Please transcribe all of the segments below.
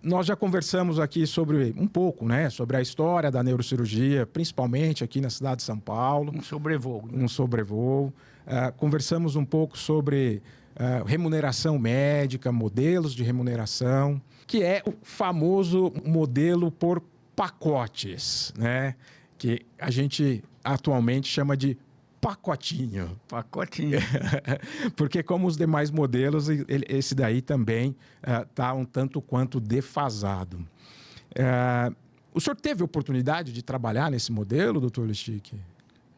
nós já conversamos aqui sobre um pouco, né, sobre a história da neurocirurgia, principalmente aqui na cidade de São Paulo. Um sobrevoo. Um sobrevoo. Conversamos um pouco sobre remuneração médica, modelos de remuneração, que é o famoso modelo por pacotes, né, que a gente atualmente chama de pacotinho. Pacotinho. Porque como os demais modelos, esse daí também está um tanto quanto defasado. O senhor teve oportunidade de trabalhar nesse modelo, doutor Listic?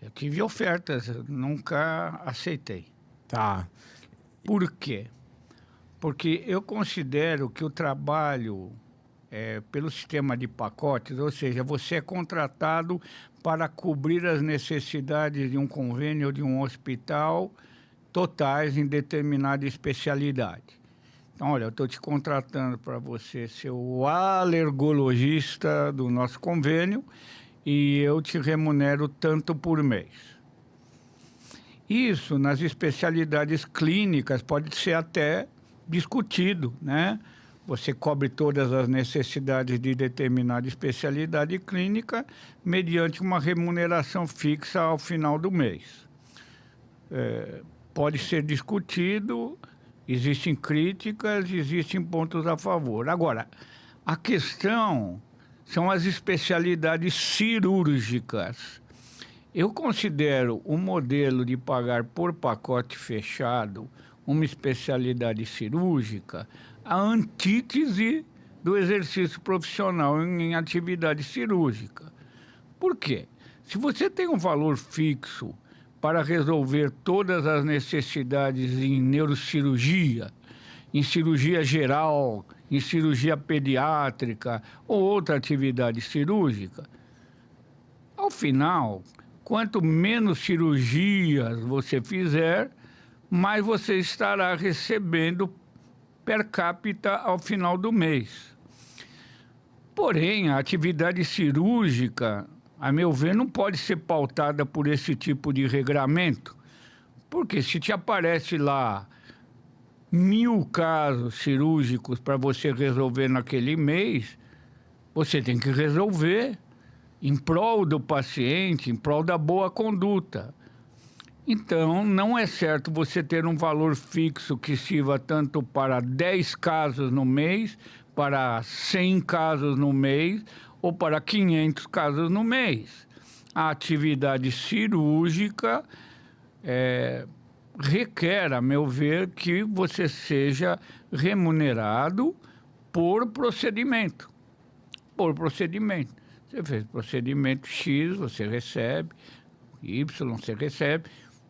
Eu tive ofertas, nunca aceitei. Tá. Por quê? Porque eu considero que o trabalho pelo sistema de pacotes, ou seja, você é contratado para cobrir as necessidades de um convênio ou de um hospital totais em determinada especialidade. Então, olha, eu estou te contratando para você ser o alergologista do nosso convênio e eu te remunero tanto por mês. Isso, nas especialidades clínicas, pode ser até discutido, né? Você cobre todas as necessidades de determinada especialidade clínica mediante uma remuneração fixa ao final do mês. Pode ser discutido, existem críticas, existem pontos a favor. Agora, a questão são as especialidades cirúrgicas. Eu considero o modelo de pagar por pacote fechado uma especialidade cirúrgica a antítese do exercício profissional em atividade cirúrgica. Por quê? Se você tem um valor fixo para resolver todas as necessidades em neurocirurgia, em cirurgia geral, em cirurgia pediátrica ou outra atividade cirúrgica, ao final, quanto menos cirurgias você fizer, mais você estará recebendo per capita ao final do mês. Porém, a atividade cirúrgica, a meu ver, não pode ser pautada por esse tipo de regramento, porque se te aparece lá 1000 casos cirúrgicos para você resolver naquele mês, você tem que resolver em prol do paciente, em prol da boa conduta. Então, não é certo você ter um valor fixo que sirva tanto para 10 casos no mês, para 100 casos no mês ou para 500 casos no mês. A atividade cirúrgica requer, a meu ver, que você seja remunerado por procedimento. Por procedimento. Você fez procedimento X, você recebe, Y, você recebe.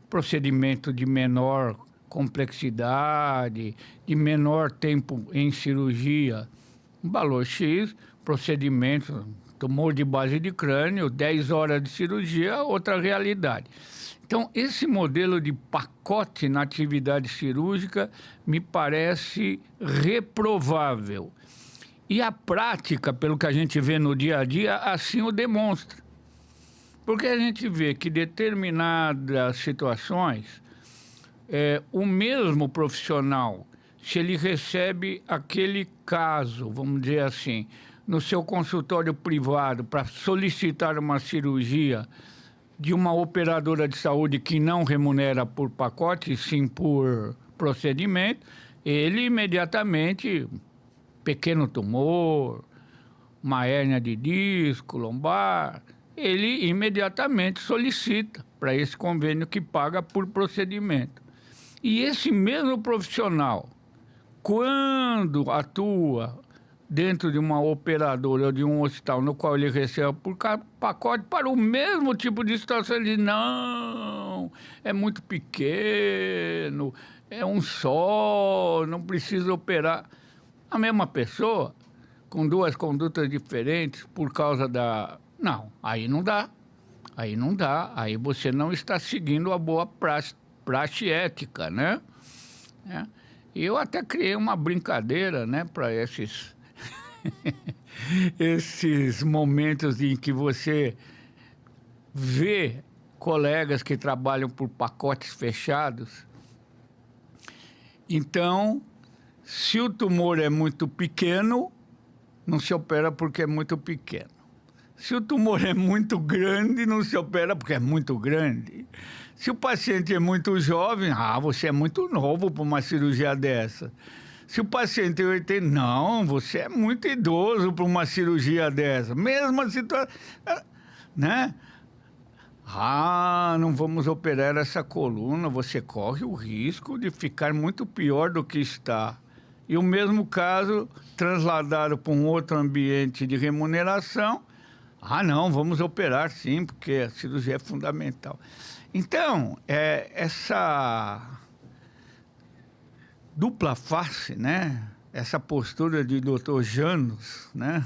Procedimento de menor complexidade, de menor tempo em cirurgia, valor X, procedimento, tumor de base de crânio, 10 horas de cirurgia, outra realidade. Então, esse modelo de pacote na atividade cirúrgica me parece reprovável. E a prática, pelo que a gente vê no dia a dia, assim o demonstra. Porque a gente vê que determinadas situações, o mesmo profissional, se ele recebe aquele caso, vamos dizer assim, no seu consultório privado para solicitar uma cirurgia de uma operadora de saúde que não remunera por pacote, sim por procedimento, ele imediatamente, pequeno tumor, uma hérnia de disco, lombar, ele imediatamente solicita para esse convênio que paga por procedimento. E esse mesmo profissional, quando atua dentro de uma operadora ou de um hospital no qual ele recebe por pacote para o mesmo tipo de situação, ele diz, não, é muito pequeno, é um só, não precisa operar. A mesma pessoa, com duas condutas diferentes por causa da... Não, aí não dá, aí você não está seguindo a boa praxe ética, né? E eu até criei uma brincadeira, né, para esses, esses momentos em que você vê colegas que trabalham por pacotes fechados. Então, se o tumor é muito pequeno, não se opera porque é muito pequeno. Se o tumor é muito grande, não se opera porque é muito grande. Se o paciente é muito jovem, você é muito novo para uma cirurgia dessa. Se o paciente é 80, não, você é muito idoso para uma cirurgia dessa. Mesma situação, né? Não vamos operar essa coluna, você corre o risco de ficar muito pior do que está. E o mesmo caso, trasladado para um outro ambiente de remuneração, não, vamos operar sim, porque a cirurgia é fundamental. Então, essa dupla face, né? Essa postura de Dr. Janos, né?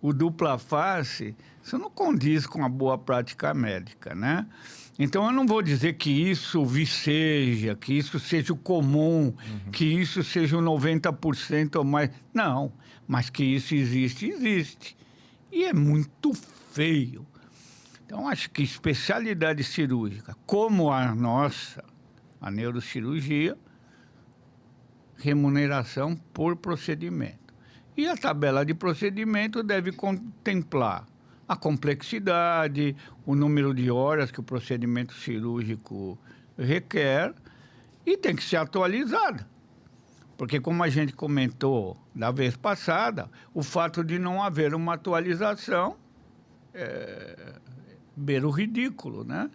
O dupla face, isso não condiz com a boa prática médica, né? Então, eu não vou dizer que isso viceja, que isso seja o comum, que isso seja o 90% ou mais. Não, mas que isso existe, existe. E é muito feio. Então, acho que especialidade cirúrgica, como a nossa, a neurocirurgia, remuneração por procedimento. E a tabela de procedimento deve contemplar a complexidade, o número de horas que o procedimento cirúrgico requer e tem que ser atualizada. Porque, como a gente comentou da vez passada, o fato de não haver uma atualização beira o ridículo, né?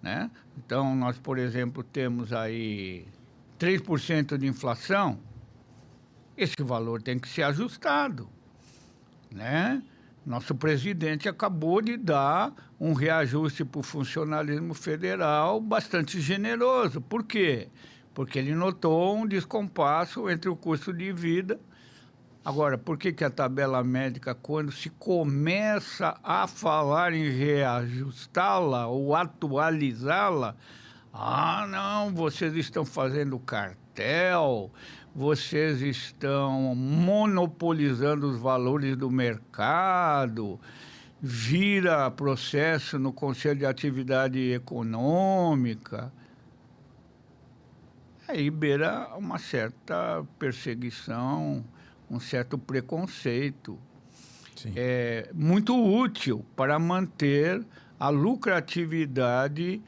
Né? Então, nós, por exemplo, temos aí 3% de inflação, esse valor tem que ser ajustado, né? Nosso presidente acabou de dar um reajuste para o funcionalismo federal bastante generoso. Por quê? Porque ele notou um descompasso entre o custo de vida. Agora, por que a tabela médica, quando se começa a falar em reajustá-la ou atualizá-la, não, vocês estão fazendo cartel, vocês estão monopolizando os valores do mercado, vira processo no Conselho de Atividade Econômica. Aí beira uma certa perseguição, um certo preconceito. Sim. É muito útil para manter a lucratividade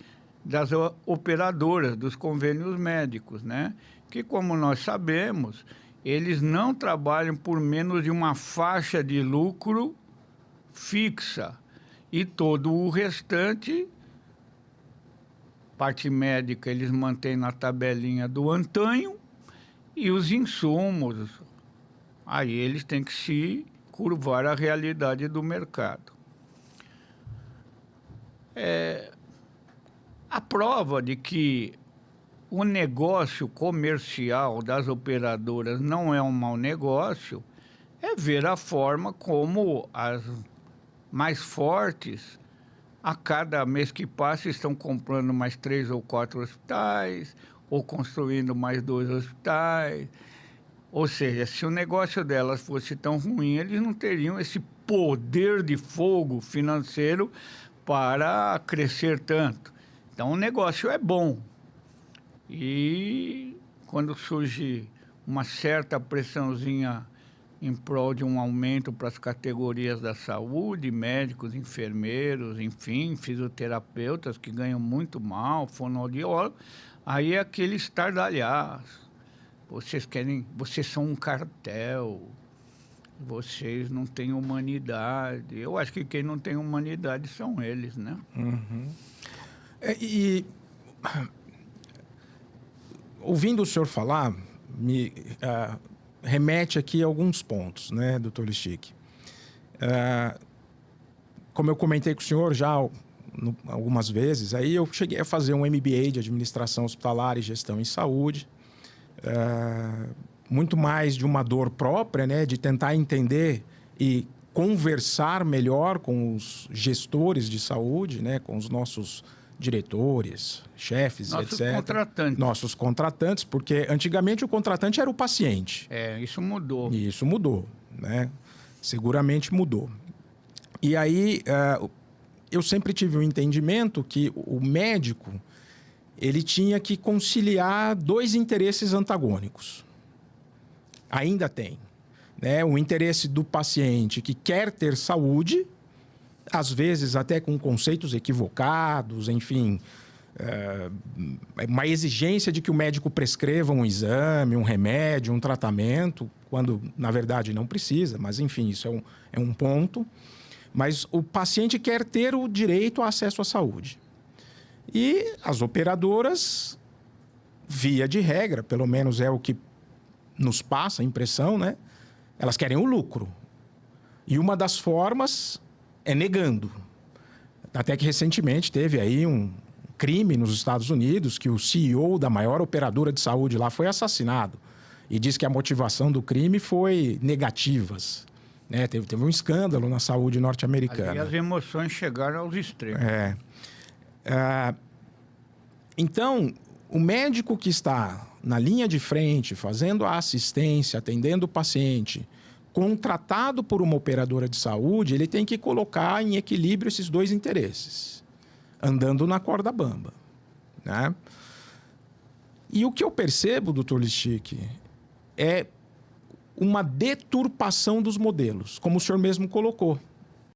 das operadoras, dos convênios médicos, né? Que, como nós sabemos, eles não trabalham por menos de uma faixa de lucro fixa. E todo o restante, parte médica, eles mantêm na tabelinha do antanho e os insumos, aí eles têm que se curvar à realidade do mercado. A prova de que o negócio comercial das operadoras não é um mau negócio é ver a forma como as mais fortes, a cada mês que passa, estão comprando mais 3 ou 4 hospitais, ou construindo mais 2 hospitais. Ou seja, se o negócio delas fosse tão ruim, eles não teriam esse poder de fogo financeiro para crescer tanto. Então, o negócio é bom. E quando surge uma certa pressãozinha em prol de um aumento para as categorias da saúde, médicos, enfermeiros, enfim, fisioterapeutas que ganham muito mal, fonoaudiólogos, aí é aquele estardalhaço. Vocês são um cartel, vocês não têm humanidade. Eu acho que quem não tem humanidade são eles, né? Ouvindo o senhor falar, me remete aqui a alguns pontos, né, doutor Lichick? Como eu comentei com o senhor já algumas vezes, aí eu cheguei a fazer um MBA de Administração Hospitalar e Gestão em Saúde, muito mais de uma dor própria, né, de tentar entender e conversar melhor com os gestores de saúde, né, com os nossos diretores, chefes, nossos etc. Contratantes. Nossos contratantes, porque antigamente o contratante era o paciente. Isso mudou. E isso mudou, né? Seguramente mudou. E aí, eu sempre tive um entendimento que o médico, ele tinha que conciliar 2 interesses antagônicos. Ainda tem. né? O interesse do paciente que quer ter saúde, às vezes até com conceitos equivocados, enfim, uma exigência de que o médico prescreva um exame, um remédio, um tratamento, quando na verdade não precisa, mas enfim, isso é um ponto. Mas o paciente quer ter o direito ao acesso à saúde. E as operadoras, via de regra, pelo menos é o que nos passa a impressão, né? Elas querem o lucro. E uma das formas é negando. Até que recentemente teve aí um crime nos Estados Unidos, que o CEO da maior operadora de saúde lá foi assassinado. E diz que a motivação do crime foi negativas. Né? Teve um escândalo na saúde norte-americana. E as emoções chegaram aos extremos. Então, o médico que está na linha de frente, fazendo a assistência, atendendo o paciente, contratado por uma operadora de saúde, ele tem que colocar em equilíbrio esses dois interesses, andando na corda bamba. Né? E o que eu percebo, doutor Lischicki, é uma deturpação dos modelos, como o senhor mesmo colocou.